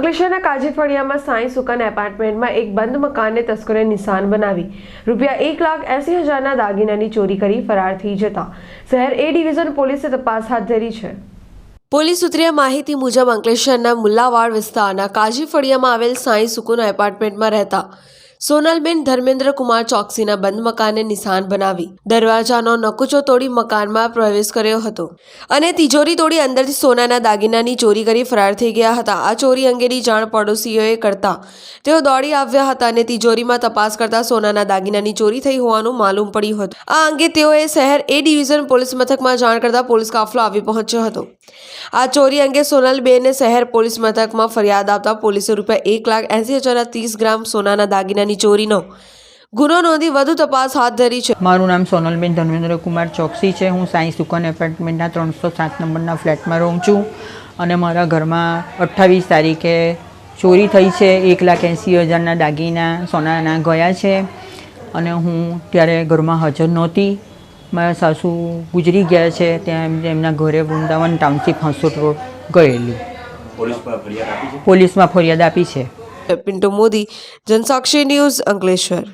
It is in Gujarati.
અંકલેશ્વરના કાજીફળિયામાં સાંઈ સુકન એપાર્ટમેન્ટમાં એક બંધ મકાનને તસ્કરોએ નિશાન બનાવી ₹1,80,000ના દાગીનાની ચોરી કરી ફરાર થઈ જતા શહેર એ ડિવિઝન પોલીસે તપાસ હાથ ધરી છે। પોલીસ સૂત્રીય માહિતી મુજબ અંકલેશ્વરના મુલ્લાવાડ વિસ્તારના કાજીફળિયામાં આવેલ સાંઈ સુકુન એપાર્ટમેન્ટમાં રહેતા સોનલબેન ધર્મેન્દ્ર કુમાર ચોકસીના બંધ મકાનને નિશાન બનાવી દરવાજાનો નકુચો તોડી મકાનમાં પ્રવેશ કર્યો હતો અને તિજોરી તોડી અંદરથી સોનાના દાગીનાની ચોરી કરી ફરાર થઈ ગયા હતા। આ ચોરી અંગેની જાણ પડોશીઓએ કરતા તેઓ દોડી આવ્યા હતા અને તિજોરીમાં તપાસ કરતા સોનાના દાગીનાની ચોરી થઈ હોવાનું માલુમ પડ્યું હતું। આ અંગે તેઓએ શહેર એ ડિવિઝન પોલીસ મથકમાં જાણ કરતા પોલીસ કાફલો આવી પહોંચ્યો હતો। આ ચોરી અંગે સોનલબેને શહેર પોલીસ મથકમાં ફરિયાદ આપતા પોલીસે ₹1,80,000ના 30 ગ્રામ સોનાના દાગીનાની ચોરીનો ગુનો નોંધી વધુ તપાસ હાથ ધરી છે। મારું નામ સોનલબેન ધર્મેન્દ્ર કુમાર ચોકસી છે। હું સાંઈ સુકન એપાર્ટમેન્ટના 307 નંબરના ફ્લેટમાં રહું છું અને મારા ઘરમાં 28 તારીખે ચોરી થઈ છે। ₹1,80,000ના દાગીના સોનાના ગયા છે અને હું ત્યારે ઘરમાં હાજર નહોતી। મારા સાસુ ગુજરી ગયા છે, ત્યાં એમના ઘરે વૃંદાવન ટાઉનશીપ હંસોટ રોડ ગયેલી। પોલીસમાં ફરિયાદ આપી છે। પિન્ટુ મોદી, જનસાક્ષી ન્યૂઝ, અંકલેશ્વર।